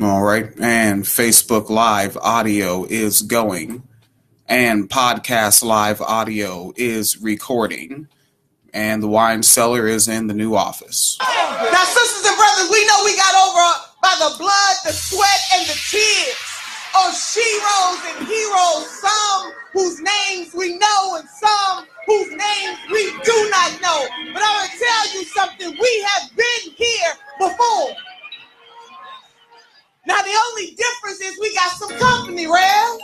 All right. And Facebook Live audio is going. And podcast live audio is recording. And the wine cellar is in the new office. Now, sisters and brothers, we know we got over by the blood, the sweat, and the tears of sheroes and heroes, some whose names we know and some whose names we do not know. But I'm going to tell you something. We have been here before. Now, the only difference is we got some company, Rev.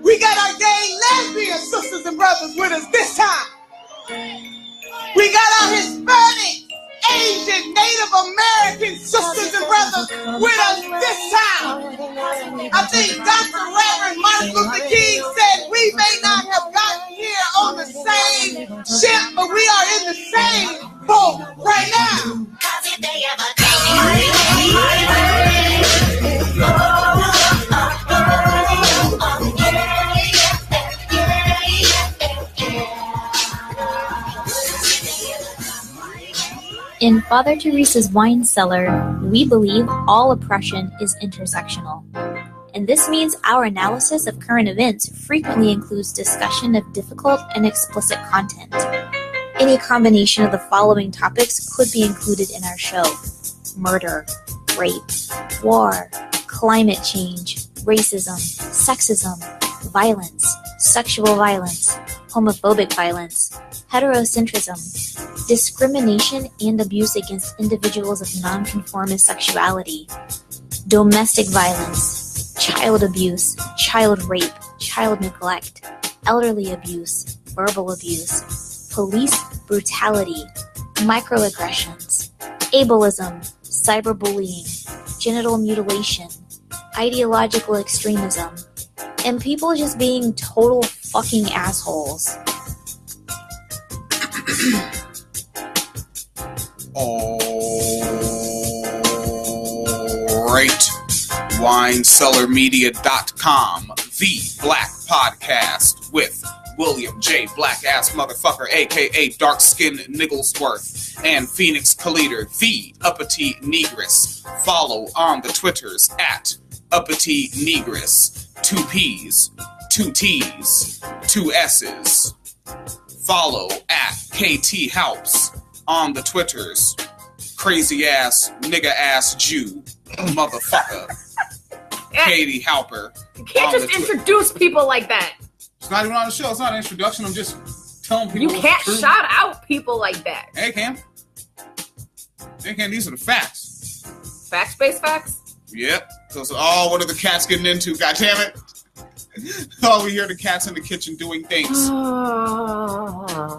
We got our gay lesbian sisters and brothers with us this time. We got our Hispanic, Asian, Native American sisters and brothers with us this time. I think Dr. Reverend Martin Luther King said we may not have gotten here on the same ship, but we are in the same boat right now. In Father Teresa's wine cellar, we believe all oppression is intersectional. And this means our analysis of current events frequently includes discussion of difficult and explicit content. Any combination of the following topics could be included in our show: murder, rape, war, climate change, racism, sexism, violence, sexual violence, homophobic violence, heterocentrism, discrimination and abuse against individuals of nonconformist sexuality, domestic violence, child abuse, child rape, child neglect, elderly abuse, verbal abuse, police brutality, microaggressions, ableism, cyberbullying, genital mutilation, ideological extremism, and people just being total fucking assholes. Alright. WineCellarMedia.com, the Black Podcast with William J. Black Ass Motherfucker, aka Dark Skin Nigglesworth, and Phoenix Kaliter, the Uppity Negress. Follow on the Twitters at Uppity Negress. 2 P's, 2 T's, 2 S's. Follow at KT Halps on the Twitters. Crazy ass, nigga ass Jew, motherfucker. Katie Halper. You can't just introduce people like that. It's not even on the show. It's not an introduction. I'm just telling people. You can't shout out people like that. Hey, Cam. Hey, Cam, these are the facts. Facts-based facts? Yep. So, what are the cats getting into? God damn it. Oh, we hear the cats in the kitchen doing things.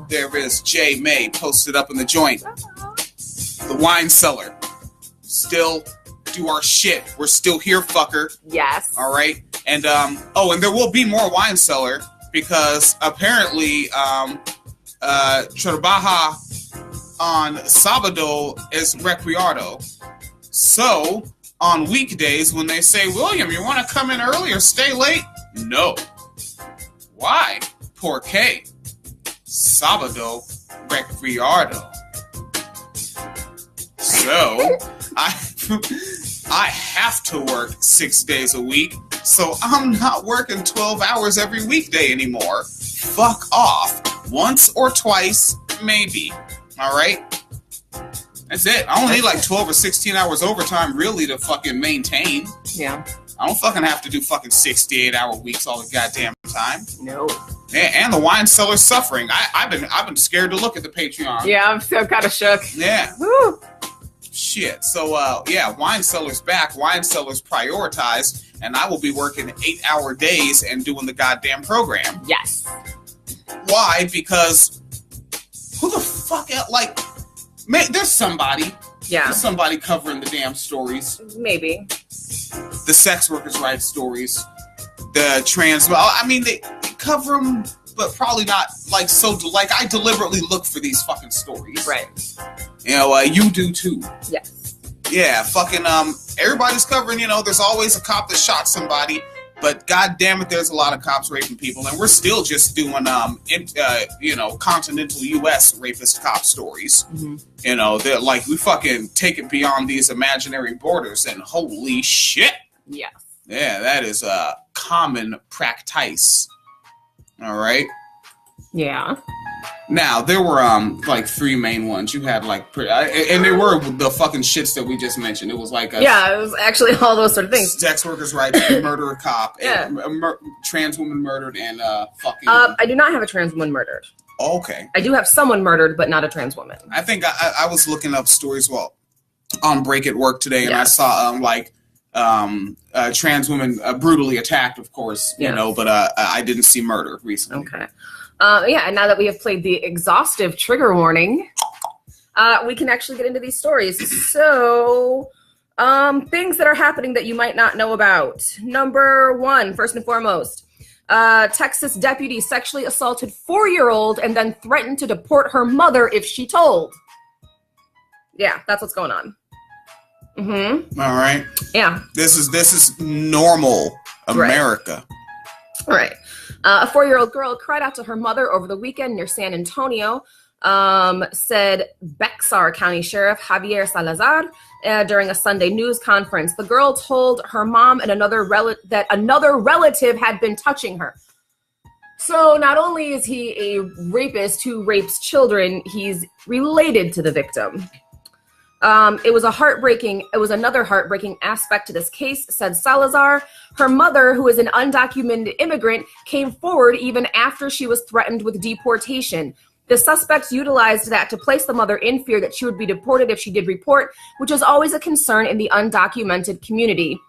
There is J. May posted up in the joint. The wine cellar. Still do our shit. We're still here, fucker. Yes. All right. And and there will be more wine cellar because apparently trabaja on sábado es recreado. So on weekdays when they say, William, you want to come in early or stay late? No. Why? Porque sábado recreado. So I have to work 6 days a week, so I'm not working 12 hours every weekday anymore. Fuck off. Once or twice, maybe. All right? That's it. I only need like 12 or 16 hours overtime really to fucking maintain. Yeah. I don't fucking have to do fucking 68-hour weeks all the goddamn time. No. And the wine cellar's suffering. I've been scared to look at the Patreon. Yeah, I'm still kind of shook. Yeah. Woo. Shit. So, wine cellar's back. Wine cellar's prioritized, and I will be working 8-hour days and doing the goddamn program. Yes. Why? Because who the fuck else? Like, man, there's somebody. Yeah. There's somebody covering the damn stories. Maybe. The sex workers' rights stories. The trans. Well, I mean, they cover them, but probably not like so. Like, I deliberately look for these fucking stories. Right. You know, you do too. Yes. Yeah, fucking, everybody's covering, there's always a cop that shot somebody, But god damn it, there's a lot of cops raping people, and we're still just doing continental US rapist cop stories. They're like, we fucking take it beyond these imaginary borders, and holy shit. Yes. Yeah, that is a common practice. All right. Yeah. Now there were like three main ones. You had like, and they were the fucking shits that we just mentioned. It was like it was actually all those sort of things. Sex workers' rights, murder a cop, and trans woman murdered, and fucking. I do not have a trans woman murdered. Okay. I do have someone murdered, but not a trans woman. I think I was looking up stories on Break at Work today, and I saw trans women brutally attacked, of course, but I didn't see murder recently. Okay. And now that we have played the exhaustive trigger warning, we can actually get into these stories. So, things that are happening that you might not know about. Number one, first and foremost, Texas deputy sexually assaulted 4-year-old and then threatened to deport her mother if she told. Yeah, that's what's going on. Mm-hmm. All right. Yeah. This is normal America. All right. A 4-year-old girl cried out to her mother over the weekend near San Antonio, said Bexar County Sheriff Javier Salazar during a Sunday news conference. The girl told her mom and that another relative had been touching her. So not only is he a rapist who rapes children, he's related to the victim. It was another heartbreaking aspect to this case, said Salazar. Her mother, who is an undocumented immigrant, came forward even after she was threatened with deportation. The suspects utilized that to place the mother in fear that she would be deported if she did report, which is always a concern in the undocumented community.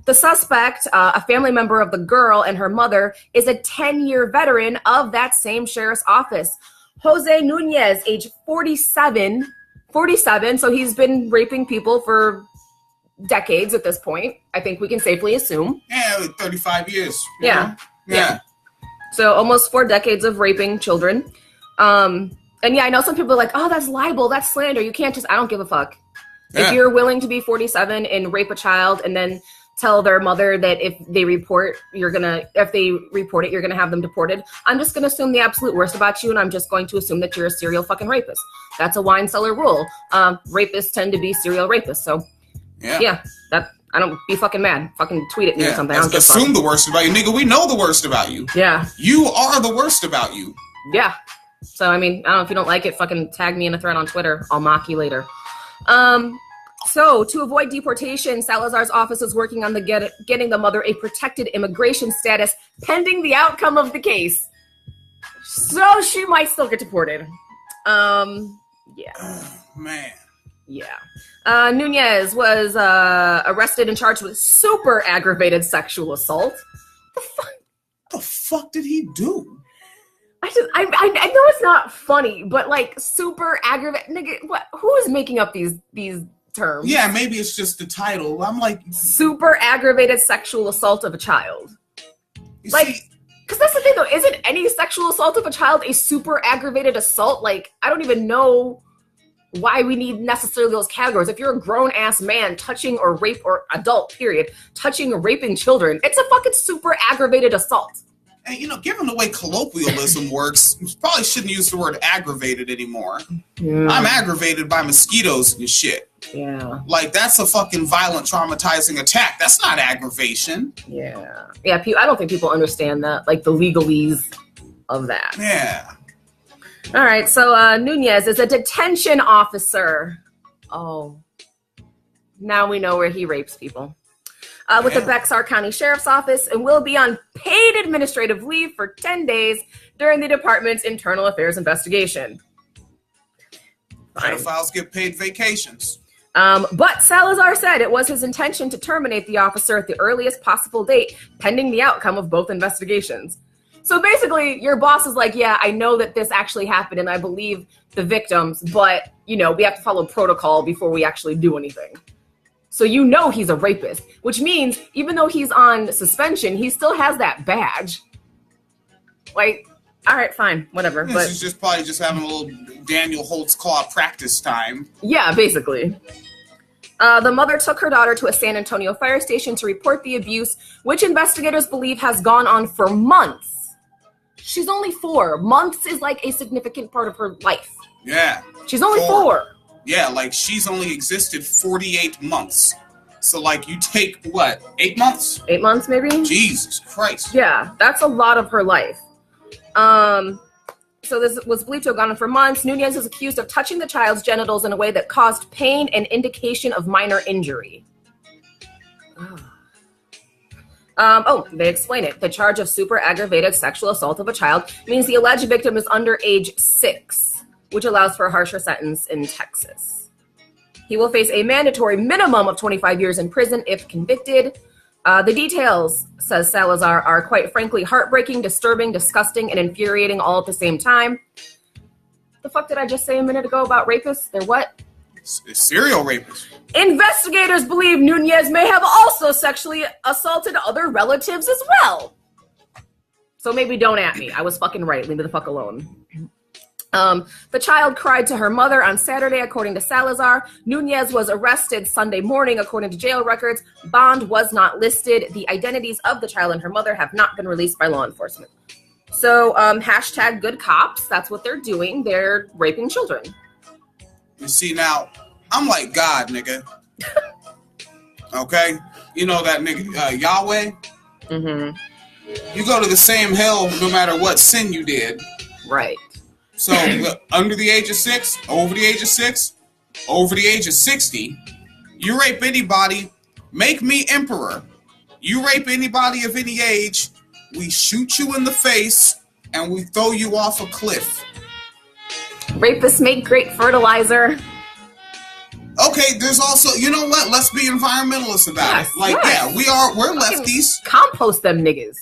The suspect, a family member of the girl and her mother, is a 10-year veteran of that same sheriff's office. Jose Nunez, age 47, so he's been raping people for decades at this point. I think we can safely assume. Yeah, 35 years. Yeah. So almost 4 decades of raping children. And I know some people are like, oh, that's libel, that's slander. You can't I don't give a fuck. Yeah. If you're willing to be 47 and rape a child and then tell their mother that if they report it, you're gonna have them deported. I'm just gonna assume the absolute worst about you, and I'm just going to assume that you're a serial fucking rapist. That's a wine cellar rule. Rapists tend to be serial rapists. So that I don't be fucking mad. Fucking tweet at me or something. I don't assume the worst about you, nigga. We know the worst about you. Yeah. You are the worst about you. Yeah. So I mean, I don't know if you don't like it, fucking tag me in a thread on Twitter. I'll mock you later. So, to avoid deportation, Salazar's office is working on getting the mother a protected immigration status pending the outcome of the case. So, she might still get deported. Yeah. Oh, man. Yeah. Nunez was arrested and charged with super aggravated sexual assault. The fuck did he do? I know it's not funny, but like super aggravated. Nigga, what? Who is making up these terms? Yeah, maybe it's just the title. I'm like, super aggravated sexual assault of a child. Because that's the thing though, isn't any sexual assault of a child a super aggravated assault? Like, I don't even know why we need necessarily those categories. If you're a grown ass man touching or rape or adult period, touching or raping children, it's a fucking super aggravated assault. And, given the way colloquialism works, you probably shouldn't use the word aggravated anymore. Yeah. I'm aggravated by mosquitoes and shit. Yeah. Like, that's a fucking violent, traumatizing attack. That's not aggravation. Yeah. Yeah, I don't think people understand that, like, the legalese of that. Yeah. All right, so Nunez is a detention officer. Oh. Now we know where he rapes people. With the Bexar County Sheriff's Office, and will be on paid administrative leave for 10 days during the department's internal affairs investigation. Pedophiles get paid vacations. But Salazar said it was his intention to terminate the officer at the earliest possible date, pending the outcome of both investigations. So basically, your boss is like, yeah, I know that this actually happened, and I believe the victims, but, we have to follow protocol before we actually do anything. So he's a rapist, which means even though he's on suspension, he still has that badge. Like, all right, fine, whatever. This but is just probably just having a little Daniel Holtz Claw practice time. Yeah, basically. The mother took her daughter to a San Antonio fire station to report the abuse, which investigators believe has gone on for months. She's only 4. Months is like a significant part of her life. Yeah. She's only 4. Yeah, like she's only existed 48 months. So like you take what, 8 months? 8 months maybe? Jesus Christ. Yeah, that's a lot of her life. So this was believed to have gone on for months. Nunez is accused of touching the child's genitals in a way that caused pain and indication of minor injury. They explain it. The charge of super aggravated sexual assault of a child means the alleged victim is under age 6, which allows for a harsher sentence in Texas. He will face a mandatory minimum of 25 years in prison if convicted. The details, says Salazar, are quite frankly heartbreaking, disturbing, disgusting, and infuriating all at the same time. The fuck did I just say a minute ago about rapists? They're what? Serial rapists. Investigators believe Nunez may have also sexually assaulted other relatives as well. So maybe don't at me. I was fucking right. Leave me the fuck alone. The child cried to her mother on Saturday, according to Salazar. Nunez was arrested Sunday morning, according to jail records. Bond was not listed. The identities of the child and her mother have not been released by law enforcement. So, hashtag good cops. That's what they're doing. They're raping children. You see, now, I'm like God, nigga. Okay? You know that nigga, Yahweh? Mm-hmm. You go to the same hell no matter what sin you did. Right. So, under the age of 6, over the age of 6, over the age of 60, you rape anybody, make me emperor. You rape anybody of any age, we shoot you in the face, and we throw you off a cliff. Rapists make great fertilizer. Okay, there's also, you know what? Let's be environmentalists about it. Like, yeah, we're lefties. Compost them niggas.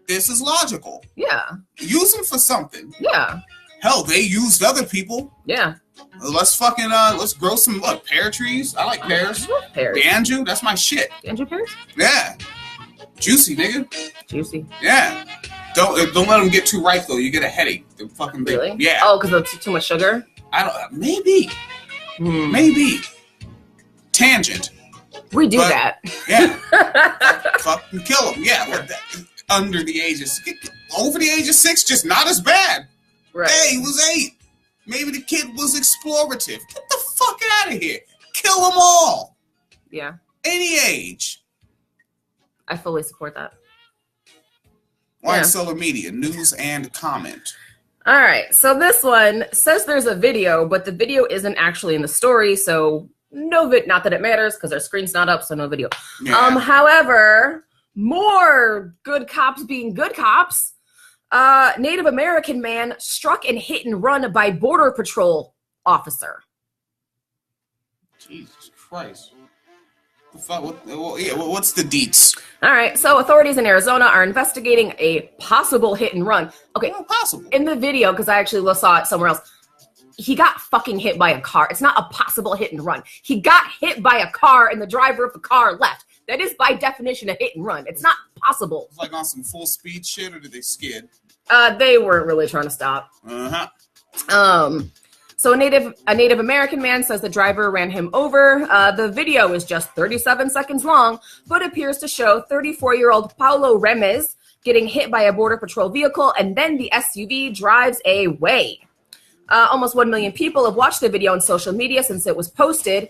This is logical. Yeah. Use them for something. Yeah. Hell, they used other people. Yeah. Let's fucking, let's grow some, pear trees. I like pears. Pears. Banjo, that's my shit. Banjo pears? Yeah. Juicy, nigga. Juicy. Yeah. Don't let them get too ripe, though. You get a headache. They're fucking big. Really? Yeah. Oh, because of too much sugar? Maybe. Maybe. Tangent. We do that. Yeah. Fucking kill them. Yeah. Under the age of 6. Over the age of 6, just not as bad. Right. Hey, he was 8. Maybe the kid was explorative. Get the fuck out of here. Kill them all. Yeah. Any age. I fully support that. Wine Solar Media, news and comment. All right. So this one says there's a video, but the video isn't actually in the story. So not that it matters because our screen's not up, so no video. Yeah. However, more good cops being good cops. Native American man struck and hit and run by Border Patrol officer. Jesus Christ. What's the deets? All right, so authorities in Arizona are investigating a possible hit and run. Okay, possible. In the video, because I actually saw it somewhere else, he got fucking hit by a car. It's not a possible hit and run. He got hit by a car and the driver of the car left. That is by definition a hit and run. It's not possible. It's like on some full speed shit, or did they skid? They weren't really trying to stop. So a Native American man says the driver ran him over. The video is just 37 seconds long, but appears to show 34-year-old Paulo Remes getting hit by a Border Patrol vehicle, and then the SUV drives away. Almost 1 million people have watched the video on social media since it was posted.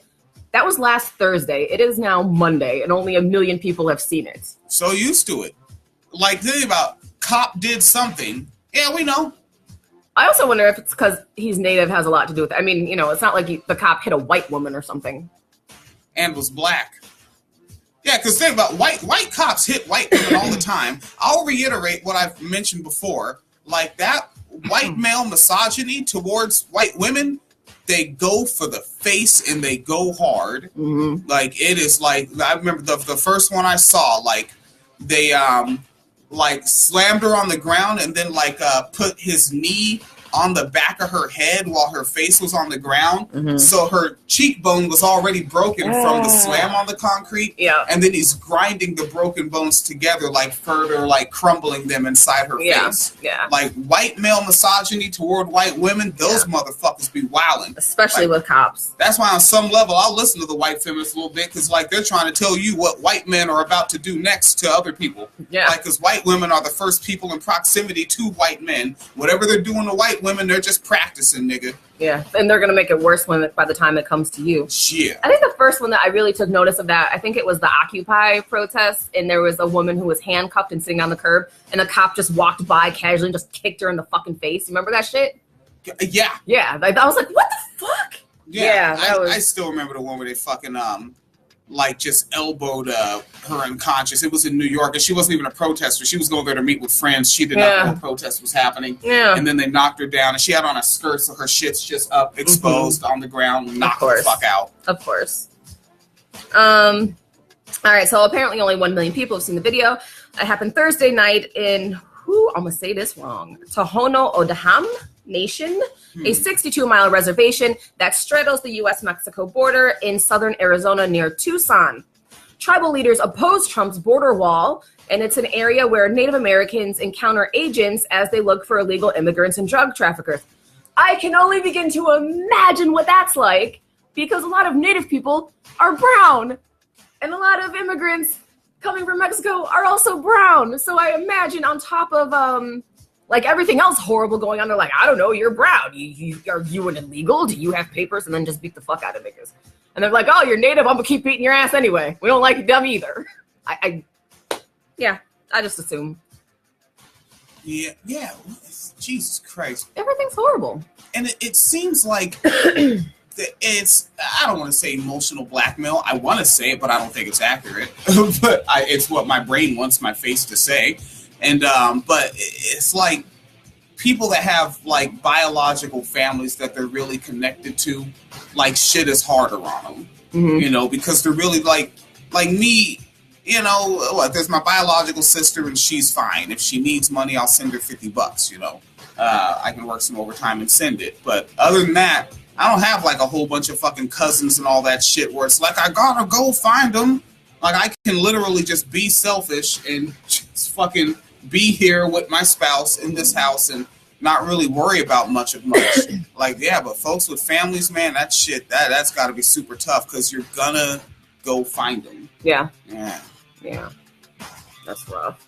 That was last Thursday. It is now Monday, and only 1 million people have seen it. So used to it. Like, think about, cop did something. Yeah, we know. I also wonder if it's because he's Native has a lot to do with it. I mean, it's not like the cop hit a white woman or something. And was black. Yeah, because think about, white cops hit white women all the time. I'll reiterate what I've mentioned before. Like, that white male misogyny towards white women, they go for the face and they go hard. Mm-hmm. Like, it is like, I remember the first one I saw, like, they, slammed her on the ground and then, put his knee on the back of her head while her face was on the ground. So her cheekbone was already broken from the slam on the concrete. Yeah. And then he's grinding the broken bones together, like further, like crumbling them inside her face. Yeah. Like white male misogyny toward white women, those motherfuckers be wilding. Especially with cops. That's why on some level I'll listen to the white feminists a little bit, because like they're trying to tell you what white men are about to do next to other people. Yeah. Like, because white women are the first people in proximity to white men. Whatever they're doing to white women, they're just practicing, nigga. Yeah, and they're going to make it worse by the time it comes to you. Yeah. I think the first one that I really took notice of that, I think it was the Occupy protest, and there was a woman who was handcuffed and sitting on the curb, and a cop just walked by casually and just kicked her in the fucking face. You remember that shit? Yeah. Yeah, like, I was like, what the fuck? Yeah, that was... I still remember the one where they fucking, like, just elbowed her unconscious. It was in New York, and she wasn't even a protester. She was going there to meet with friends. She did not know a protest was happening. Yeah. And then they knocked her down, and she had on a skirt, so her shit's just up, exposed on the ground, knocked the fuck out. Of course. All right, so apparently only 1 million people have seen the video. It happened Thursday night in, I'm going to say this wrong, Tohono O'odham Nation, a 62-mile reservation that straddles the U.S.-Mexico border in southern Arizona near Tucson. Tribal leaders oppose Trump's border wall, and it's an area where Native Americans encounter agents as they look for illegal immigrants and drug traffickers. I can only begin to imagine what that's like, because a lot of Native people are brown, and a lot of immigrants coming from Mexico are also brown. So I imagine on top of like everything else horrible going on, they're like, I don't know, you're brown. Are you an illegal? Do you have papers? And then just beat the fuck out of niggas. And they're like, oh, you're Native. I'm gonna keep beating your ass anyway. We don't like them either. I just assume. Yeah. Jesus Christ. Everything's horrible. And it seems like it's, I don't want to say emotional blackmail. I want to say it, but I don't think it's accurate. But it's what my brain wants my face to say. And, but it's like people that have like biological families that they're really connected to, like shit is harder on them, you know, because they're really like me, you know, what, there's my biological sister and she's fine. If she needs money, I'll send her $50, you know, I can work some overtime and send it. But other than that, I don't have like a whole bunch of fucking cousins and all that shit where it's like, I gotta go find them. Like I can literally just be selfish and just fucking be here with my spouse in this house and not really worry about much. Like, yeah, but folks with families, man, that shit, that's got to be super tough because you're gonna go find them. Yeah. That's rough.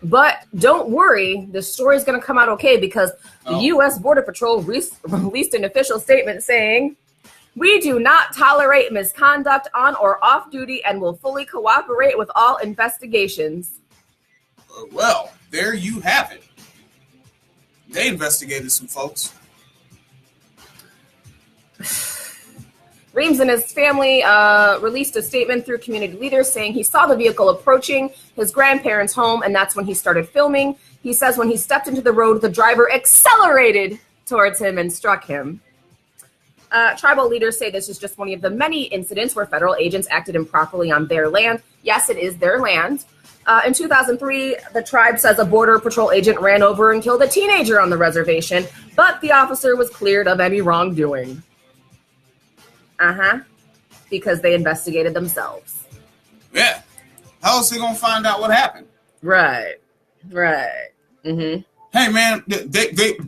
But don't worry, the story's gonna come out okay, because the U.S. Border Patrol released an official statement saying, "We do not tolerate misconduct on or off duty and will fully cooperate with all investigations." Well, there you have it. They investigated some folks. Reams and his family released a statement through community leaders saying he saw the vehicle approaching his grandparents' home, and that's when he started filming. He says when he stepped into the road, the driver accelerated towards him and struck him. Tribal leaders say this is just one of the many incidents where federal agents acted improperly on their land. Yes, it is their land. In 2003, the tribe says a border patrol agent ran over and killed a teenager on the reservation, but the officer was cleared of any wrongdoing. Because they investigated themselves. Yeah. How else are they gonna find out what happened? Right. Hey man, they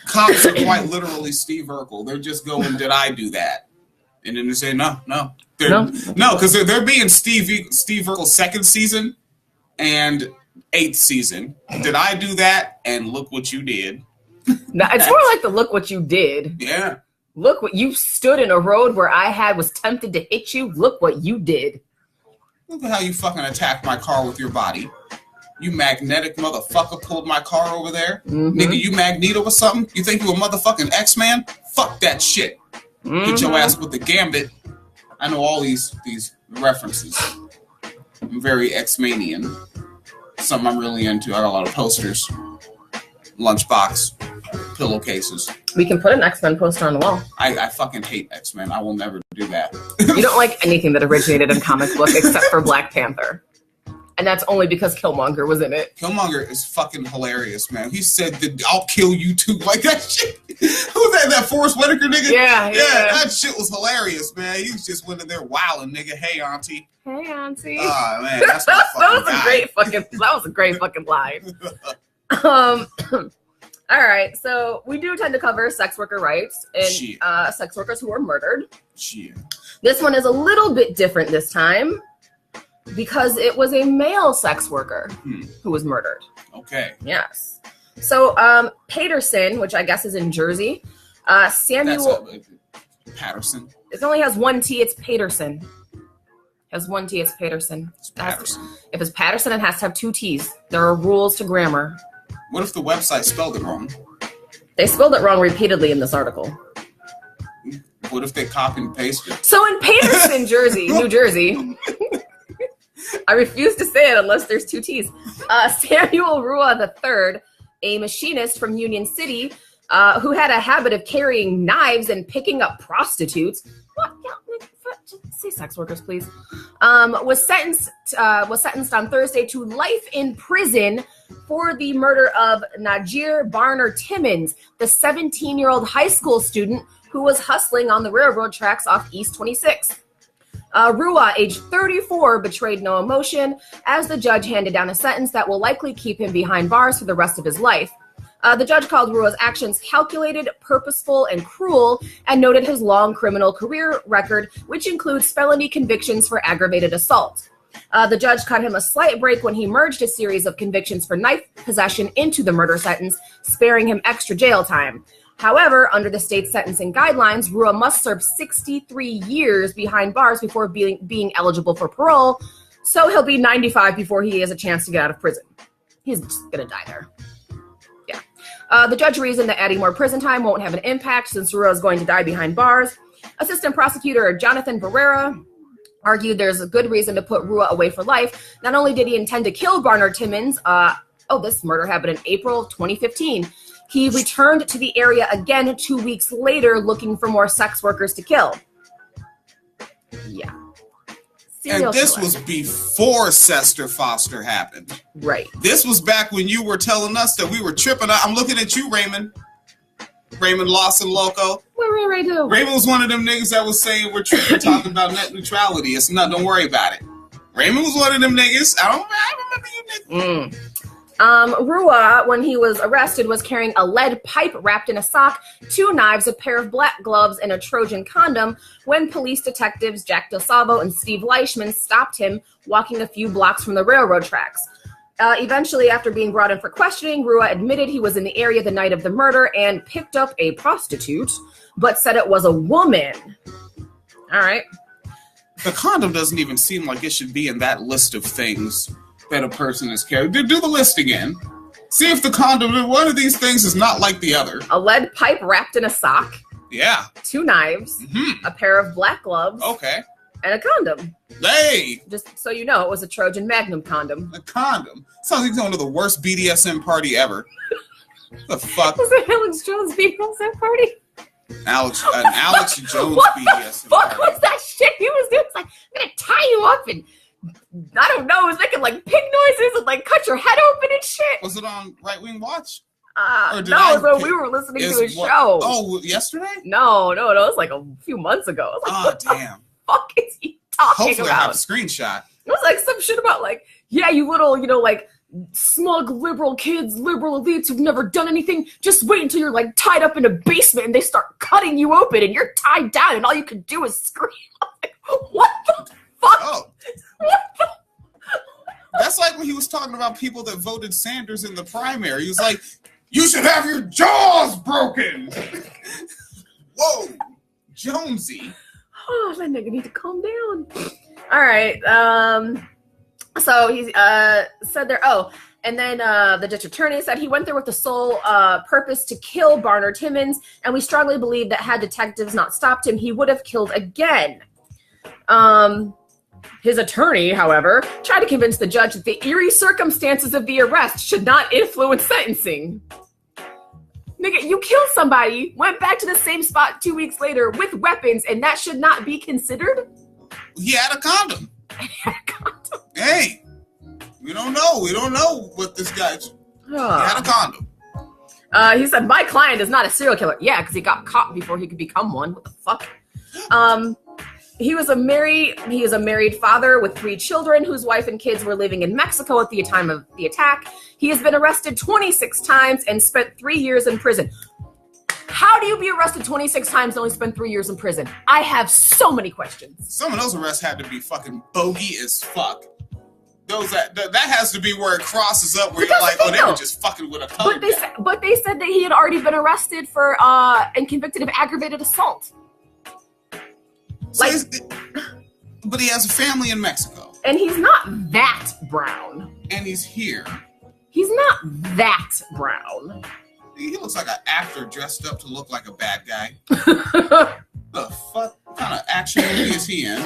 cops are quite literally Steve Urkel. They're just going, did I do that? And then they say, no, because they're being Steve Urkel's second season and 8th season. Did I do that? And look what you did. No, it's more like the look what you did. Yeah. Look what you stood in a road where I was tempted to hit you. Look what you did. Look at how you fucking attacked my car with your body. You magnetic motherfucker pulled my car over there. Nigga, you Magneto or something? You think you a motherfucking X-Man? Fuck that shit. Get your ass with the gambit. I know all these references. I'm very X-manian. Something I'm really into. I got a lot of posters. Lunchbox. Pillowcases. We can put an X-Men poster on the wall. I fucking hate X-Men. I will never do that. You don't like anything that originated in comic book except for Black Panther. And that's only because Killmonger was in it. Killmonger is fucking hilarious, man. He said that I'll kill you too. Like that shit. Who's that Forrest Whitaker nigga? Yeah. That shit was hilarious, man. He was just went in there wilding, nigga. Hey, auntie. Hey, auntie. Oh, man. That's my that was a great fucking line. All right, so we do tend to cover sex worker rights and sex workers who were murdered. Shit. This one is a little bit different this time because it was a male sex worker who was murdered. Okay. Yes. So Paterson, which I guess is in Jersey, Samuel Patterson. It only has one T. It's Paterson. Has one T. It's Paterson. It's Patterson. If it's Patterson, it has to have two T's. There are rules to grammar. What if the website spelled it wrong? They spelled it wrong repeatedly in this article. What if they copy and pasted? So in Paterson, New Jersey, I refuse to say it unless there's two T's. Samuel Rua III, a machinist from Union City, who had a habit of carrying knives and picking up prostitutes. What? Say sex workers, please. Was sentenced on Thursday to life in prison for the murder of Najir Barner Timmons, the 17-year-old high school student who was hustling on the railroad tracks off East 26. Rua, age 34, betrayed no emotion as the judge handed down a sentence that will likely keep him behind bars for the rest of his life. The judge called Rua's actions calculated, purposeful, and cruel, and noted his long criminal career record, which includes felony convictions for aggravated assault. The judge cut him a slight break when he merged a series of convictions for knife possession into the murder sentence, sparing him extra jail time. However, under the state's sentencing guidelines, Rua must serve 63 years behind bars before being eligible for parole, so he'll be 95 before he has a chance to get out of prison. He's just gonna die there. The judge reasoned that adding more prison time won't have an impact since Rua is going to die behind bars. Assistant prosecutor Jonathan Barrera argued there's a good reason to put Rua away for life. Not only did he intend to kill Barner Timmons, this murder happened in April of 2015. He returned to the area again 2 weeks later looking for more sex workers to kill. Yeah. And this was before Sester Foster happened. Right. This was back when you were telling us that we were tripping. I'm looking at you, Raymond. Raymond Lawson Loco. What did Ray do? Raymond was one of them niggas that was saying we're tripping talking about net neutrality. It's nothing, don't worry about it. Raymond was one of them niggas. I remember you niggas. Rua, when he was arrested, was carrying a lead pipe wrapped in a sock, 2 knives, a pair of black gloves, and a Trojan condom when police detectives Jack DeSalvo and Steve Leishman stopped him walking a few blocks from the railroad tracks. Eventually, after being brought in for questioning, Rua admitted he was in the area the night of the murder and picked up a prostitute, but said it was a woman. All right. The condom doesn't even seem like it should be in that list of things that a person is carrying. Do the list again. See if the condom, one of these things is not like the other. A lead pipe wrapped in a sock. Yeah. 2 knives. A pair of black gloves. Okay. And a condom. Hey! Just so you know, it was a Trojan Magnum condom. A condom? Sounds like going to the worst BDSM party ever. The fuck? Was it Alex Jones BDSM party? An Alex Jones what BDSM the fuck party. was that shit he was doing? It's like, I'm gonna tie you up and I don't know, it was making like pig noises and like cut your head open and shit. Was it on Right Wing Watch? No, so we were listening to his show. Oh, yesterday? No, it was like a few months ago. I was like, what damn. the fuck is he talking Hopefully about? I have a screenshot. It was like some shit about like, yeah, you little, like smug liberal kids, liberal elites who've never done anything. Just wait until you're like tied up in a basement and they start cutting you open and you're tied down and all you can do is scream. I'm like, what the fuck? Oh. What the? That's like when he was talking about people that voted Sanders in the primary. He was like, you should have your jaws broken. Whoa, Jonesy. Oh, that nigga need to calm down. All right. So he said there. Oh, and then the district attorney said he went there with the sole purpose to kill Barner Timmons, and we strongly believe that had detectives not stopped him, he would have killed again. His attorney, however, tried to convince the judge that the eerie circumstances of the arrest should not influence sentencing. Nigga, you killed somebody, went back to the same spot 2 weeks later with weapons, and that should not be considered? He had a condom. Hey. We don't know. We don't know what this guy. He had a condom. He said, "My client is not a serial killer." Yeah, because he got caught before he could become one. What the fuck? He is a married father with 3 children whose wife and kids were living in Mexico at the time of the attack. He has been arrested 26 times and spent 3 years in prison. How do you be arrested 26 times and only spend 3 years in prison? I have so many questions. Some of those arrests had to be fucking bogey as fuck. That has to be where it crosses up where you're like, oh, they were just fucking with a code. But they said that he had already been arrested for and convicted of aggravated assault. So but he has a family in Mexico. And he's not that brown. And he's here. He's not that brown. He looks like an actor dressed up to look like a bad guy. The fuck? What kind of action movie is he in?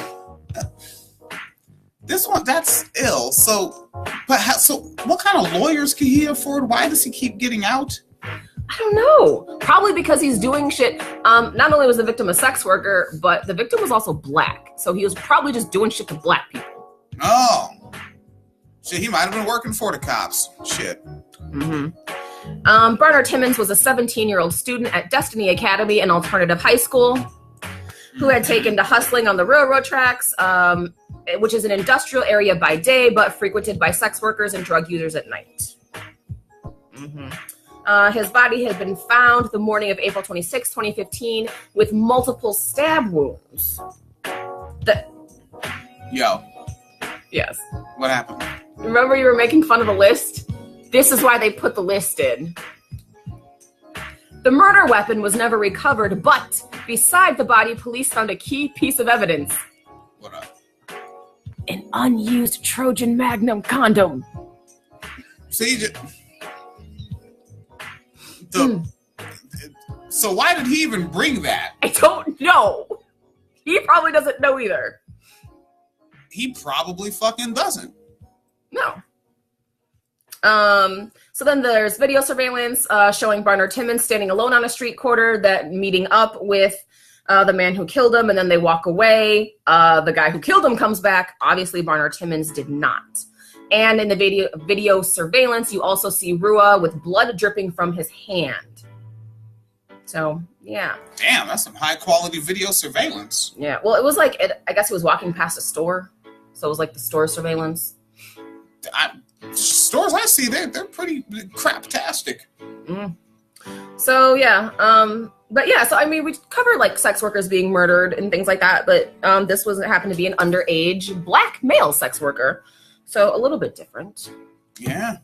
This one, that's ill. So what kind of lawyers can he afford? Why does he keep getting out? I don't know. Probably because he's doing shit. Not only was the victim a sex worker, but the victim was also black. So he was probably just doing shit to black people. Oh. Shit, he might have been working for the cops. Shit. Mm-hmm. Bernard Timmons was a 17-year-old student at Destiny Academy, an alternative high school, who had taken to hustling on the railroad tracks, which is an industrial area by day, but frequented by sex workers and drug users at night. Mm-hmm. His body had been found the morning of April 26, 2015, with multiple stab wounds. Yo. Yes. What happened? Remember you were making fun of the list? This is why they put the list in. The murder weapon was never recovered, but beside the body, police found a key piece of evidence. What up? An unused Trojan Magnum condom. See, so why did he even bring that? I don't know. He probably doesn't know either. He probably fucking doesn't. No. So then there's video surveillance showing Bernard Timmons standing alone on a street corner, that meeting up with the man who killed him, and then they walk away. The guy who killed him comes back. Obviously, Bernard Timmons did not. And in the video surveillance, you also see Rua with blood dripping from his hand. So, yeah. Damn, that's some high-quality video surveillance. Yeah, well, it was like, I guess he was walking past a store. So it was like the store surveillance. Stores I see, they're pretty craptastic. So, yeah. But, yeah, so, I mean, we covered, like, sex workers being murdered and things like that. But this happened to be an underage black male sex worker. So a little bit different. Yeah.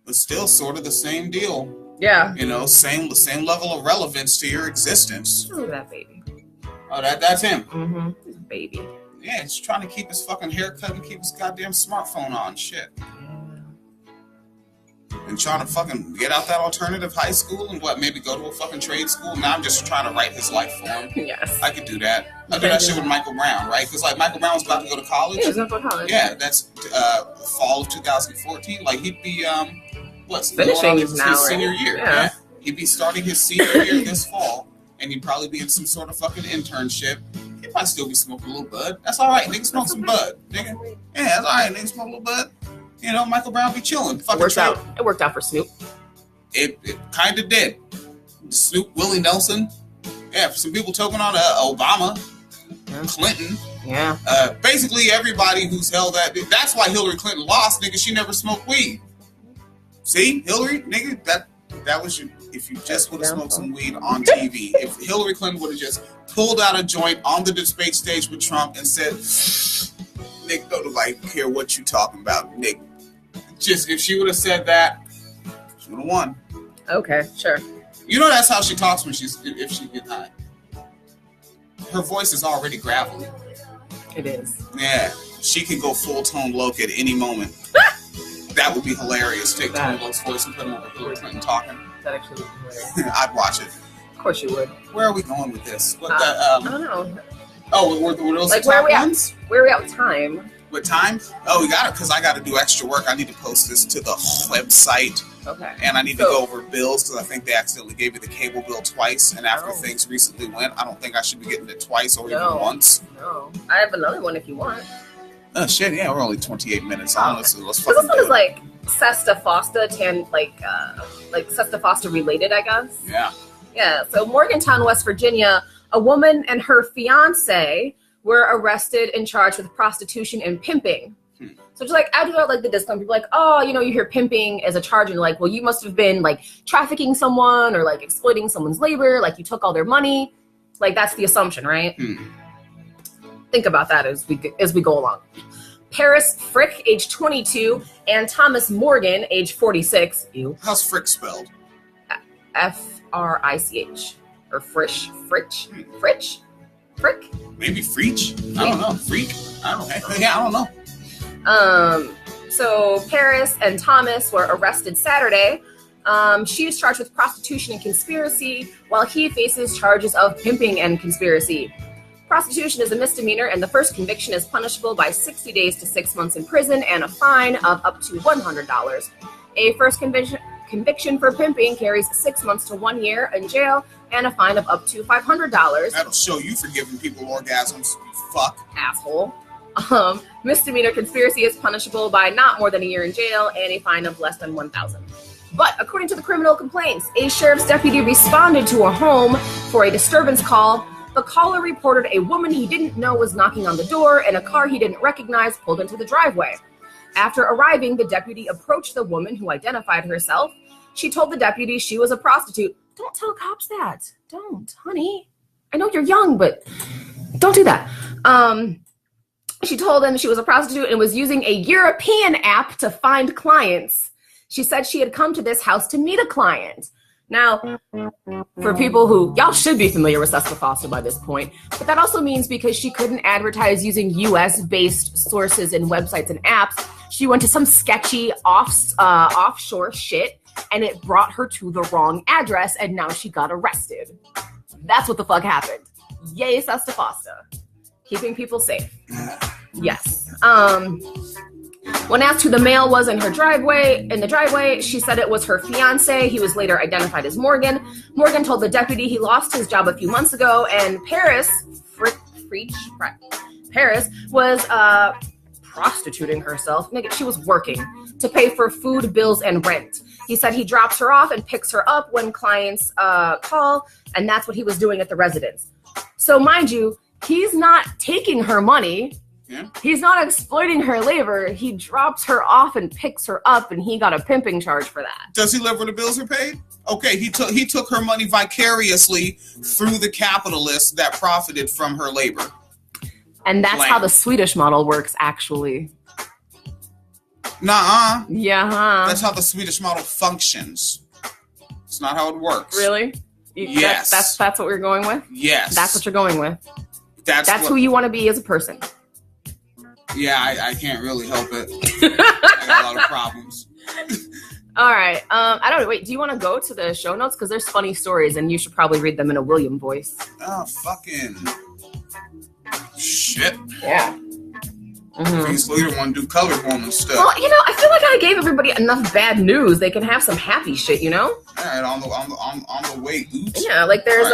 But still sort of the same deal. Yeah. You know, same level of relevance to your existence. Look at that baby. Oh, that's him. Mm-hmm. He's a baby. Yeah, he's trying to keep his fucking haircut and keep his goddamn smartphone on. Shit. And trying to fucking get out that alternative high school and maybe go to a fucking trade school. Now I'm just trying to write his life for him. Yes. I could do that. I do that shit with Michael Brown, right? Because like Michael Brown was about to go to college. Yeah, he's going to go to college. Yeah, that's fall of 2014. Like he'd be finishing his senior year. Yeah. He'd be starting his senior year this fall, and he'd probably be in some sort of fucking internship. He'd probably still be smoking a little bud. That's all right. Nigga smoke some bud. Nigga. Yeah, that's all right. Nigga smoke a little bud. You know, Michael Brown be chilling. It worked out for Snoop. It kind of did. Snoop, Willie Nelson. Yeah, some people talking on Obama, Clinton. Yeah. Basically, everybody who's held that. That's why Hillary Clinton lost, nigga. She never smoked weed. See, Hillary, nigga, that was your. If you just would have smoked some weed on TV, if Hillary Clinton would have just pulled out a joint on the debate stage with Trump and said, "Nick, don't nobody care what you talking about, Nick." Just if she would have said that, she would have won. Okay, sure. You know that's how she talks if she get high. Her voice is already gravelly. It is. Yeah, she can go full tone Loke at any moment. That would be hilarious. Take Tone Loke's voice and put him over Hillary Clinton talking. That actually would be hilarious. I'd watch it. Of course you would. Where are we going with this? I don't know. Oh, were those like the top ones? Where are we at with time? With time? Oh, we got it, because I got to do extra work. I need to post this to the website. Okay. And I need to go over bills, because I think they accidentally gave me the cable bill twice. And after things recently went, I don't think I should be getting it twice or even once. No. I have another one if you want. Oh shit! Yeah, we're only 28 minutes on. Let's Because fucking this one do is it. like Sesta Fosta, like Sesta Fosta related, I guess. Yeah. Yeah. So Morgantown, West Virginia, a woman and her fiance were arrested and charged with prostitution and pimping. So just like after like the discount, people are like, oh, you know, you hear pimping as a charge, and you're like, well, you must have been like trafficking someone or like exploiting someone's labor, like you took all their money. Like that's the assumption, right? Think about that as we go along. Paris Frick, age 22, and Thomas Morgan, age 46. Ew. How's Frick spelled? F-R-I-C-H. Or Frisch? Frick? Maybe Freach? I don't know. Freak? I don't know. Yeah, I don't know. So Paris and Thomas were arrested Saturday. She is charged with prostitution and conspiracy, while he faces charges of pimping and conspiracy. Prostitution is a misdemeanor, and the first conviction is punishable by 60 days to 6 months in prison and a fine of up to $100. A first conviction for pimping carries 6 months to 1 year in jail and a fine of up to $500. That'll show you for giving people orgasms, you fuck. Asshole. Misdemeanor conspiracy is punishable by not more than a year in jail and a fine of less than $1,000. But according to the criminal complaints, a sheriff's deputy responded to a home for a disturbance call. The caller reported a woman he didn't know was knocking on the door, and a car he didn't recognize pulled into the driveway. After arriving, the deputy approached the woman, who identified herself. She told the deputy she was a prostitute. Don't tell cops that. Don't, honey. I know you're young, but don't do that. She told him she was a prostitute and was using a European app to find clients. She said she had come to this house to meet a client. Now, for people who, y'all should be familiar with Sesta Fosta by this point, but that also means because she couldn't advertise using US-based sources and websites and apps, she went to some sketchy offshore shit, and it brought her to the wrong address, and now she got arrested. That's what the fuck happened. Yay, Sesta Fosta. Keeping people safe. Yes. When asked who the male was in the driveway, she said it was her fiance. He was later identified as Morgan. Morgan told the deputy he lost his job a few months ago, and Paris was prostituting herself. Nigga, she was working to pay for food, bills, and rent. He said he drops her off and picks her up when clients call, and that's what he was doing at the residence. So mind you, he's not taking her money. Yeah. He's not exploiting her labor. He drops her off and picks her up, and he got a pimping charge for that. Does he live where the bills are paid? Okay, he took her money vicariously through the capitalists that profited from her labor. And that's how the Swedish model works, actually. Nuh-uh. Yeah. That's how the Swedish model functions. It's not how it works. Really? Yes. That's what we're going with? Yes. That's what you're going with? That's who you want to be as a person. Yeah, I can't really help it. I got a lot of problems. All right. I don't know. Wait, do you want to go to the show notes? Because there's funny stories, and you should probably read them in a William voice. Oh, fucking shit. Yeah. These leader want to do colored woman stuff. Well, you know, I feel like I gave everybody enough bad news. They can have some happy shit, you know? All right, on the way, oops. Yeah, like there's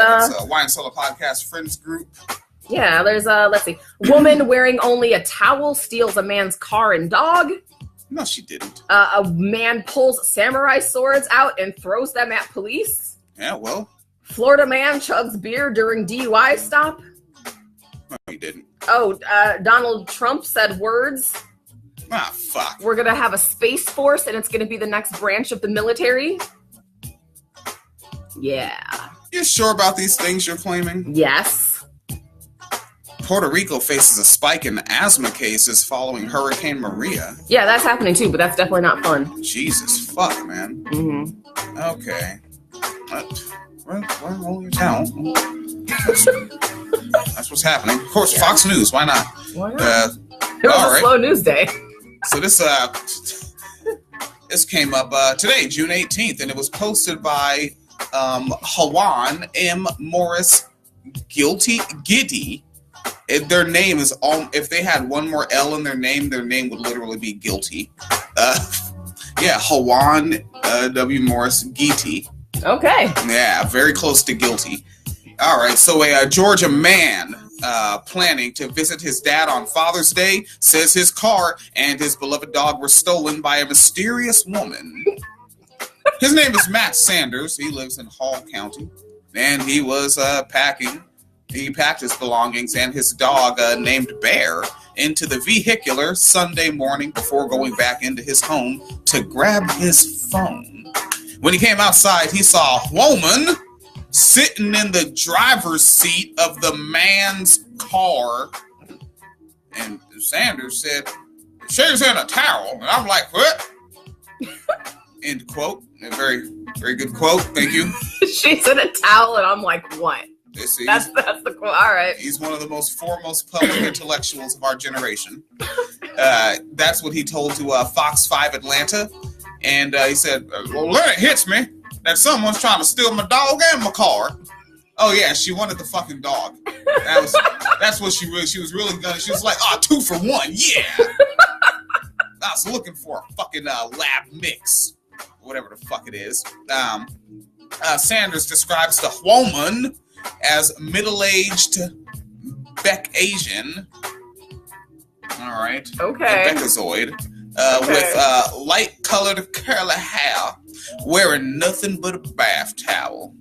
Wine Cellar Podcast Friends Group. Yeah, there's let's see. Woman wearing only a towel steals a man's car and dog. No, she didn't. A man pulls samurai swords out and throws them at police. Yeah, well. Florida man chugs beer during DUI stop. No, he didn't. Oh, Donald Trump said words. Ah, fuck. We're going to have a space force, and it's going to be the next branch of the military. Yeah. You sure about these things you're claiming? Yes. Puerto Rico faces a spike in asthma cases following Hurricane Maria. Yeah, that's happening too, but that's definitely not fun. Jesus fuck, man. Mm-hmm. Okay. Roll your towel. That's what's happening. Of course, yeah. Fox News. Why not? Why not? It was a slow news day. So this came up today, June 18th, and it was posted by Hawan M. Morris Giddy. Their name is all. If they had one more L in their name would literally be guilty. Yeah, Hawan W. Morris Giddy. Okay. Yeah, very close to guilty. All right, so a Georgia man planning to visit his dad on Father's Day, says his car and his beloved dog were stolen by a mysterious woman. His name is Matt Sanders. He lives in Hall County, and he was packing. He packed his belongings and his dog named Bear into the vehicular Sunday morning before going back into his home to grab his phone. When he came outside, he saw a woman sitting in the driver's seat of the man's car. And Sanders said, "She's in a towel." And I'm like, "What?" End quote. A very, very good quote. Thank you. She's in a towel, and I'm like, "What?" That's the quote. All right. He's one of the most foremost public intellectuals of our generation. That's what he told to Fox 5 Atlanta. And he said, "Well, then it hits me that someone's trying to steal my dog and my car." Oh yeah, she wanted the fucking dog. That's what she was really gonna. She was like, "Oh, 2 for 1, yeah." I was looking for a fucking lab mix, whatever the fuck it is. Sanders describes the woman as middle-aged Beck Asian. All right. Okay. Beckazoid. With light-colored curly hair, wearing nothing but a bath towel.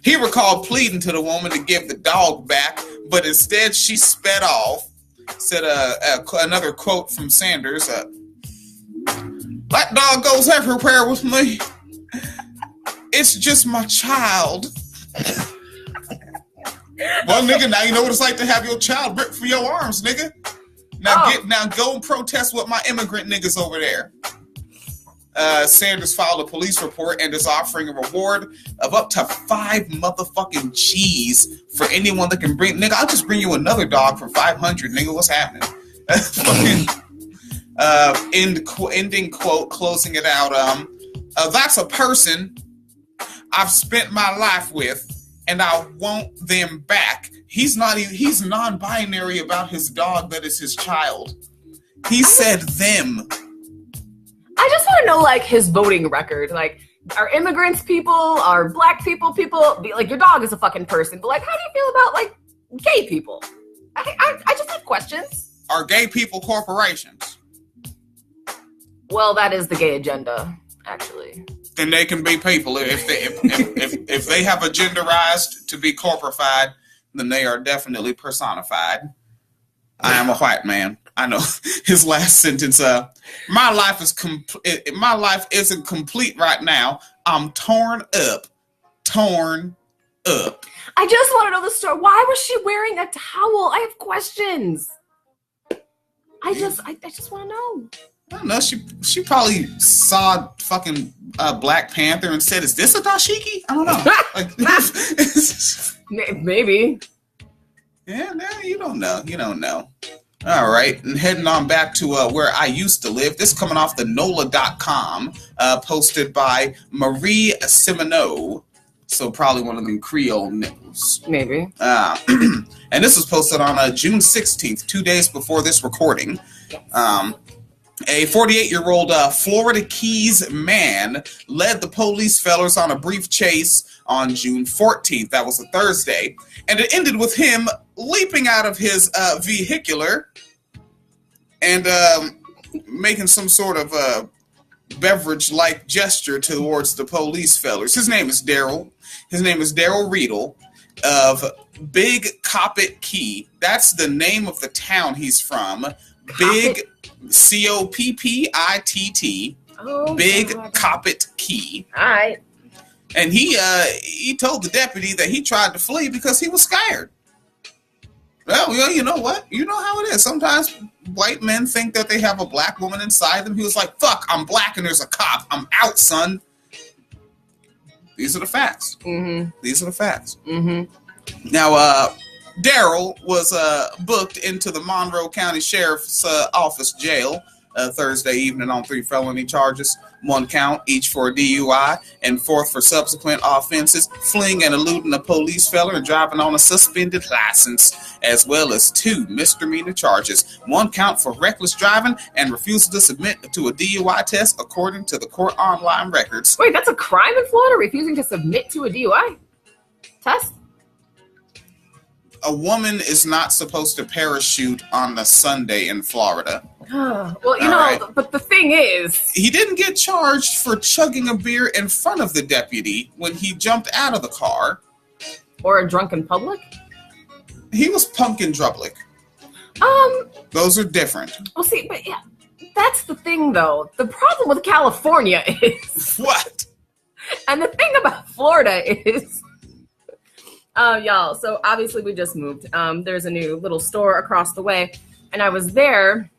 He recalled pleading to the woman to give the dog back, but instead she sped off. Said another quote from Sanders, "That dog goes everywhere with me. It's just my child." Well, nigga, now you know what it's like to have your child ripped from your arms, nigga. Now go and protest with my immigrant niggas over there. Sanders filed a police report and is offering a reward of up to 5 motherfucking G's for anyone that can bring. Nigga, I'll just bring you another dog for 500. Nigga, what's happening? Ending quote, closing it out. That's a person I've spent my life with, and I want them back. He's non-binary about his dog that is his child. He said them. I just want to know, like, his voting record. Like, are immigrants people? Are black people? Like, your dog is a fucking person. But, like, how do you feel about, like, gay people? I just have questions. Are gay people corporations? Well, that is the gay agenda, actually. Then they can be people. If they have agenderized to be corporified, then they are definitely personified. I am a white man. I know his last sentence. My life isn't complete right now. I'm torn up. I just want to know the story. Why was she wearing a towel? I have questions. I just want to know. I don't know. She probably saw fucking Black Panther and said, "Is this a dashiki?" I don't know. Maybe. Yeah, no, you don't know. All right, and heading on back to where I used to live. This coming off the NOLA.com, posted by Marie Simoneau. So probably one of them Creole nipples. Maybe. And this was posted on June 16th, 2 days before this recording. A 48-year-old Florida Keys man led the police fellers on a brief chase on June 14th. That was a Thursday. And it ended with him leaping out of his vehicular and making some sort of beverage-like gesture towards the police fellers. His name is Daryl. His name is Daryl Riedel of Big Coppet Key. That's the name of the town he's from. Big Coppitt. Oh, Big Coppet Key. All right. And he told the deputy that he tried to flee because he was scared. Well, you know what? You know how it is. Sometimes white men think that they have a black woman inside them. He was like, "Fuck, I'm black and there's a cop. I'm out, son." These are the facts. Mm-hmm. These are the facts. Mm-hmm. Now, Daryl was booked into the Monroe County Sheriff's Office jail Thursday evening on 3 felony charges, 1 count each for a DUI, and 4th for subsequent offenses, fleeing and eluding a police feller and driving on a suspended license, as well as 2 misdemeanor charges, 1 count for reckless driving and refusal to submit to a DUI test, according to the court online records. Wait, that's a crime in Florida, refusing to submit to a DUI test? a woman is not supposed to parachute on a Sunday in Florida. Well, right. But the thing is... He didn't get charged for chugging a beer in front of the deputy when he jumped out of the car. Or a drunk in public? He was pumpkin drublic. Those are different. Well, see, but yeah, that's the thing, though. The problem with California is... What? And the thing about Florida is... y'all, so obviously we just moved. There's a new little store across the way, and I was there,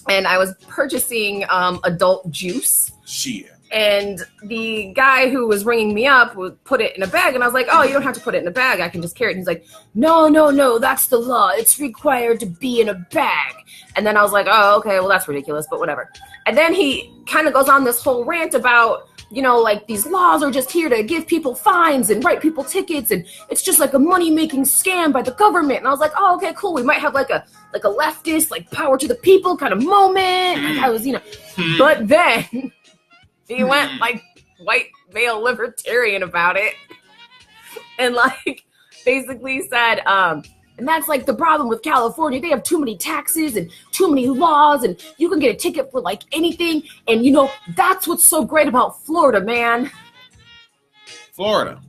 and I was purchasing adult juice. Shit. And the guy who was ringing me up would put it in a bag, and I was like, oh, you don't have to put it in a bag. I can just carry it. And he's like, no, that's the law. It's required to be in a bag. And then I was like, oh, okay, well, that's ridiculous, but whatever. And then he kind of goes on this whole rant about, like these laws are just here to give people fines and write people tickets, and it's just like a money-making scam by the government. And I was like, oh, okay, cool. We might have like a leftist, like power to the people kind of moment. Like I was, But then he went like white male libertarian about it, and like basically said, and that's like the problem with California. They have too many taxes and too many laws, and you can get a ticket for like anything. And that's what's so great about Florida, man. Florida.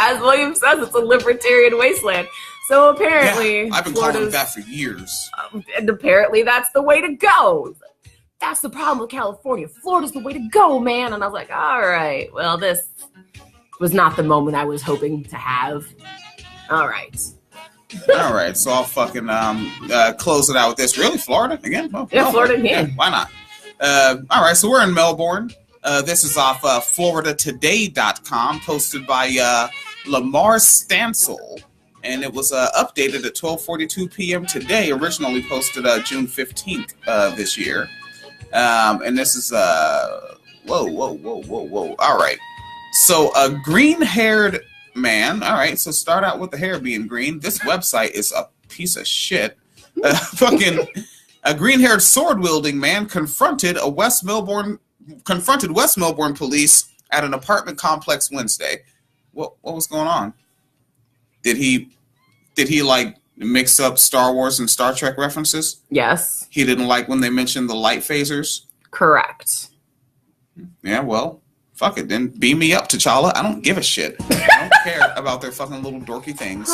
As William says, it's a libertarian wasteland. So apparently, I've been calling it that for years. And apparently that's the way to go. That's the problem with California. Florida's the way to go, man. And I was like, all right, well, this was not the moment I was hoping to have. All right. All right, so I'll fucking close it out with this. Really, Florida again? Well, yeah, Florida again. Yeah, why not? All right, so we're in Melbourne. This is off FloridaToday.com, posted by Lamar Stansel, and it was updated at 12:42 p.m. today. Originally posted June 15th this year, and this is whoa. All right, so a green-haired man. All right, so start out with the hair being green. This website is a piece of shit. Fucking a green-haired sword-wielding man confronted West Melbourne police at an apartment complex Wednesday. What was going on? Did he like mix up Star Wars and Star Trek references? Yes. He didn't like when they mentioned the light phasers? Correct. Yeah, well, fuck it, then beam me up, T'Challa. I don't give a shit. I don't care about their fucking little dorky things.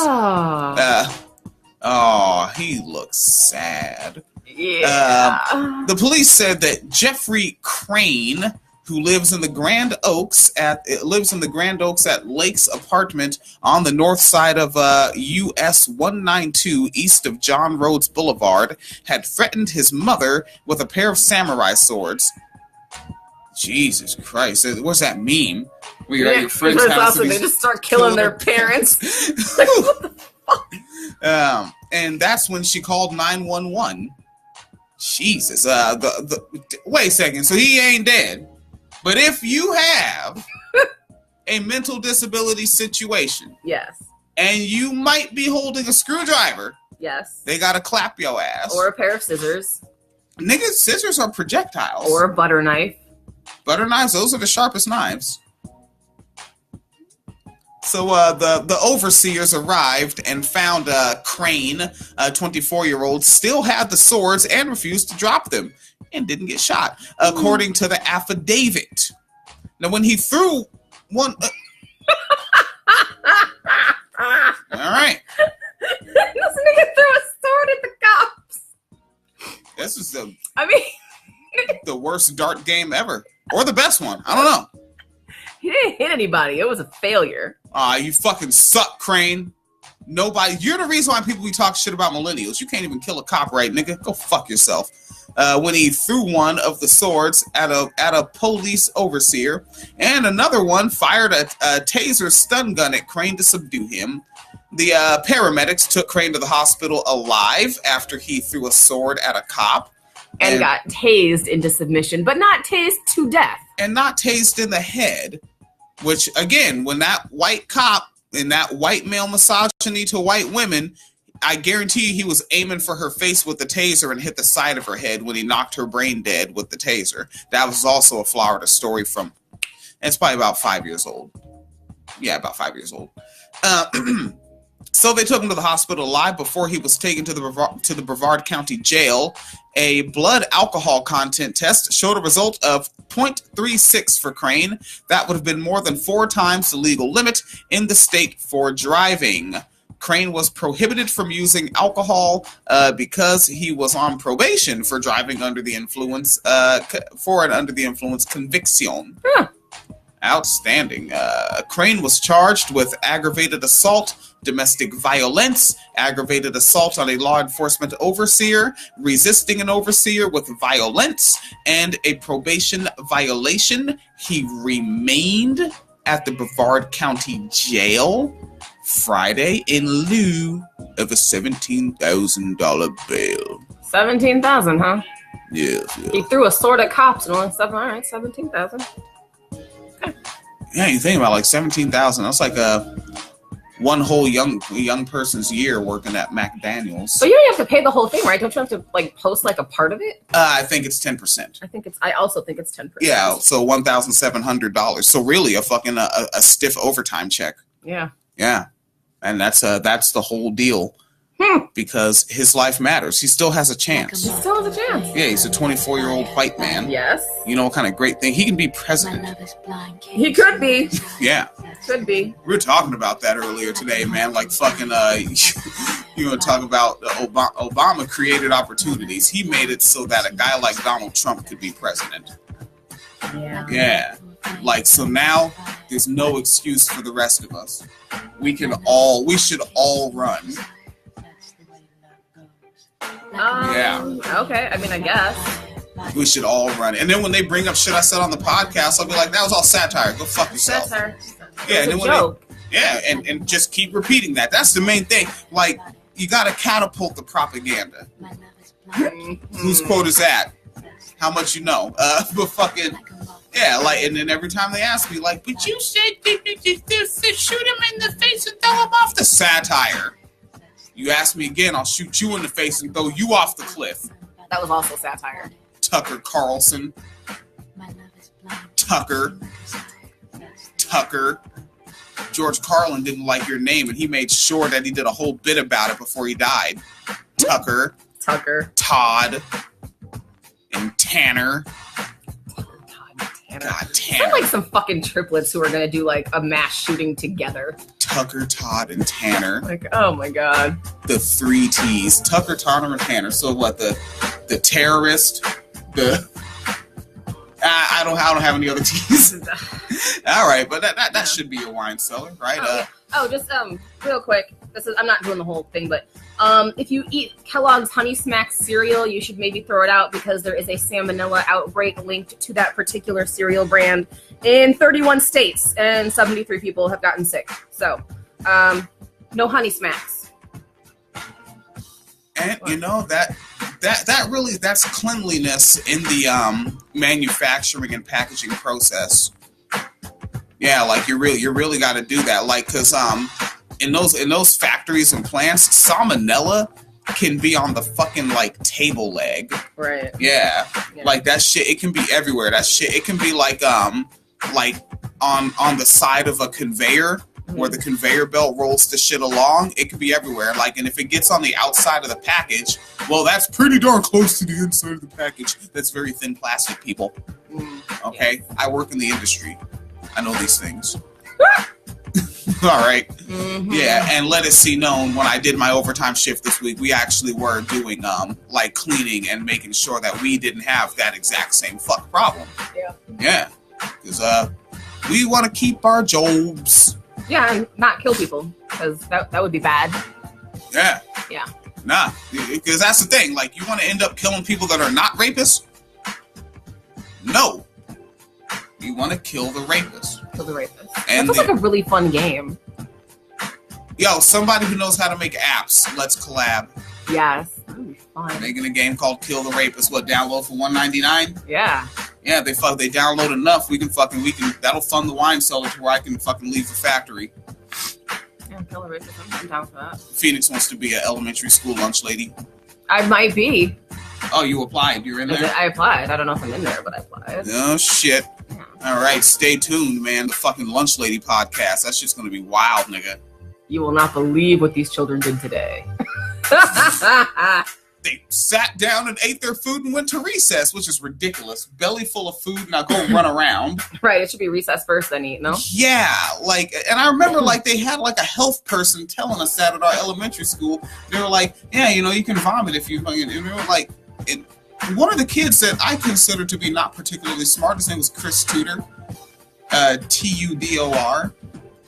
He looks sad. Yeah. The police said that Jeffrey Crane, who lives in the Grand Oaks at Lake's apartment on the north side of US 192 east of John Rhodes Boulevard, had threatened his mother with a pair of samurai swords. Jesus Christ. What's that meme? Where you're at your friend's house and they just start killing their parents. Like, what the fuck? And that's when she called 911. Jesus. Wait a second. So he ain't dead. But if you have a mental disability situation. Yes. And you might be holding a screwdriver. Yes. They gotta clap your ass. Or a pair of scissors. Nigga, scissors are projectiles. Or a butter knife. Butter knives, those are the sharpest knives. So the overseers arrived and found Crane, a 24-year-old, still had the swords and refused to drop them and didn't get shot, according to the affidavit. Now, when he threw one... all right. This nigga threw a sword at the cops. This is the worst dart game ever. Or the best one. I don't know. He didn't hit anybody. It was a failure. You fucking suck, Crane. Nobody. You're the reason why people be talking shit about millennials. You can't even kill a cop, right, nigga? Go fuck yourself. When he threw one of the swords at a police overseer, and another one fired a taser stun gun at Crane to subdue him. The paramedics took Crane to the hospital alive after he threw a sword at a cop. And got tased into submission, but not tased to death. And not tased in the head, which, again, when that white cop and that white male misogyny to white women, I guarantee you he was aiming for her face with the taser and hit the side of her head when he knocked her brain dead with the taser. That was also a Florida story from, it's probably about 5 years old. Yeah, about 5 years old. So they took him to the hospital alive. Before he was taken to the Brevard County Jail, a blood alcohol content test showed a result of 0.36 for Crane. That would have been more than 4 times the legal limit in the state for driving. Crane was prohibited from using alcohol because he was on probation for driving under the influence, for an under the influence conviction. Huh. Outstanding. Crane was charged with aggravated assault, domestic violence, aggravated assault on a law enforcement overseer, resisting an overseer with violence, and a probation violation. He remained at the Brevard County Jail Friday in lieu of a $17,000 bail. 17,000, huh? Yes. He threw a sword at cops and only stuff. All right, 17,000. Okay. Yeah, you think about like 17,000. That's like one whole young person's year working at McDaniel's. But you don't have to pay the whole thing, right? Don't you have to like post like a part of it? I think it's 10%. I also think it's 10%. Yeah, so $1,700. So really a fucking a stiff overtime check. Yeah. Yeah, and that's the whole deal. Because his life matters. He still has a chance. He still has a chance. Yeah, he's a 24-year-old white man. Yes. You know what kind of great thing? He can be president. He could be. Yeah. Could be. We were talking about that earlier today, man. Like fucking, you know, talk about Obama created opportunities. He made it so that a guy like Donald Trump could be president. Yeah. Yeah. Like, so now there's no excuse for the rest of us. We should all run. Yeah. Okay. I mean, I guess. We should all run. And then when they bring up shit I said on the podcast, I'll be like, that was all satire. Go fuck yourself. Satire. Yeah, and then joke. And just keep repeating that. That's the main thing. Like, you gotta catapult the propaganda. Whose quote is that? How much you know? But fucking, yeah, like, and then every time they ask me, like, but you said shoot him in the face and throw him off the satire. You ask me again, I'll shoot you in the face and throw you off the cliff. That was also satire. Tucker Carlson. Tucker. George Carlin didn't like your name, and he made sure that he did a whole bit about it before he died. Tucker. Todd. And Tanner. God, Tanner. They're like some fucking triplets who are gonna do like a mass shooting together. Tucker, Todd, and Tanner. Like, oh my god. The 3 T's. Tucker, Tanner, and Tanner. So what? The terrorist. I don't have any other T's. All right, but that should be your wine cellar, right? Just real quick. I'm not doing the whole thing, but if you eat Kellogg's Honey Smacks cereal, you should maybe throw it out because there is a salmonella outbreak linked to that particular cereal brand in 31 states, and 73 people have gotten sick. So, no Honey Smacks. And you know that's cleanliness in the manufacturing and packaging process. Yeah, like you really got to do that, like, because in those factories and plants, salmonella can be on the fucking like table leg. Right. Yeah. Like that shit. It can be everywhere. That shit. It can be like on the side of a conveyor where the conveyor belt rolls the shit along. It can be everywhere. Like, and if it gets on the outside of the package, well, that's pretty darn close to the inside of the package. That's very thin plastic, people. Okay, I work in the industry. I know these things. All right. Mm-hmm. Yeah, and let it be known, when I did my overtime shift this week, we actually were doing like cleaning and making sure that we didn't have that exact same fuck problem. Yeah. Yeah. Because we want to keep our jobs. Yeah, and not kill people, because that would be bad. Yeah. Yeah. Nah, because that's the thing. Like, you want to end up killing people that are not rapists? No. You want to kill the rapist. Kill the rapist. And that sounds like a really fun game. Yo, somebody who knows how to make apps, let's collab. Yes. That would be fun. Making a game called Kill the Rapist. What, download for $1.99? Yeah. Yeah, they download enough, we can that'll fund the wine cellar to where I can fucking leave the factory. Yeah, Kill the Rapist. I'm down for that. Phoenix wants to be an elementary school lunch lady. I might be. Oh, you applied. You're in there? I applied. I don't know if I'm in there, but I applied. Oh, shit. Yeah. All right, stay tuned, man. The fucking Lunch Lady podcast. That's just going to be wild, nigga. You will not believe what these children did today. They sat down and ate their food and went to recess, which is ridiculous. Belly full of food, now go run around. Right, it should be recess first, then eat, no? Yeah, like, and I remember, like, they had, like, a health person telling us that at our elementary school. They were like, yeah, you know, you can vomit if you, and they were like, one of the kids that I consider to be not particularly smart, his name was Chris Tudor, Tudor.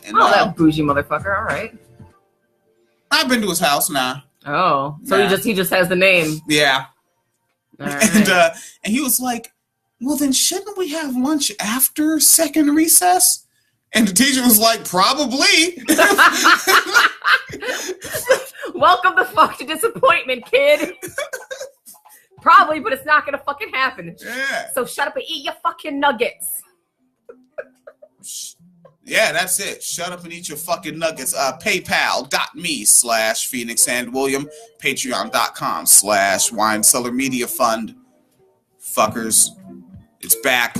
And, that bougie motherfucker, all right. I've been to his house now. Oh, so he just has the name. Yeah. Right. And he was like, well, then shouldn't we have lunch after second recess? And the teacher was like, probably. Welcome the fuck to disappointment, kid. Probably, but it's not gonna fucking happen. Yeah. So shut up and eat your fucking nuggets. Yeah, that's it. Shut up and eat your fucking nuggets. PayPal.me/Phoenix and William. Patreon.com/Wine Cellar Media Fund. Fuckers. It's back.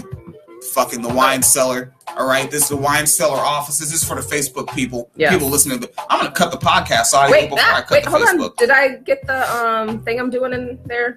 Fucking the Wine Cellar. All right, this is the Wine Cellar office. This is for the Facebook people. Yeah. People listening to I'm going to cut the podcast audio before I cut the hold Facebook. on. Did I get the thing I'm doing in there?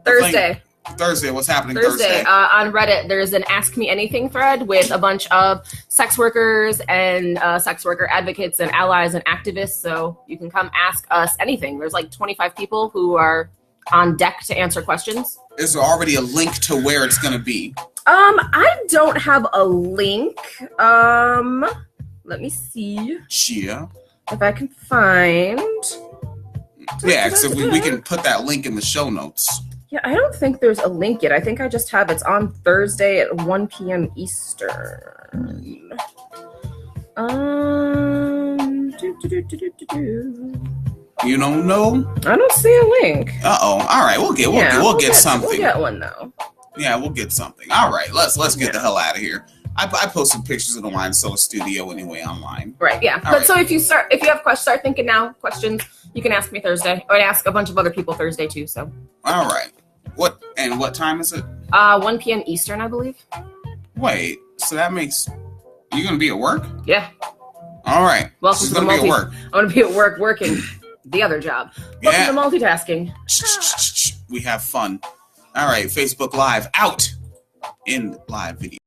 Thursday. Thursday, what's happening Thursday? On Reddit, there's an Ask Me Anything thread with a bunch of sex workers and sex worker advocates and allies and activists. So you can come ask us anything. There's like 25 people who are on deck to answer questions. Is there already a link to where it's going to be? I don't have a link. Let me see. Yeah. If I can find. Yeah, because we can put that link in the show notes. Yeah, I don't think there's a link yet. I think I just have it's on Thursday at 1 p.m. Eastern. You don't know? I don't see a link. Uh-oh. All right, we'll get something. We'll get one though. Yeah, we'll get something. All right, let's get the hell out of here. I posted pictures of the Wine Cellar studio anyway online. Right, yeah. All right. So if you have questions, start thinking now. Questions you can ask me Thursday, or ask a bunch of other people Thursday too. So. All right. What time is it? 1 p.m. Eastern, I believe. Wait, so that makes you gonna be at work? Yeah. All right. Welcome to the be at work. I'm gonna be at work working the other job. Welcome to multitasking. We have fun. All right, Facebook Live out in live video.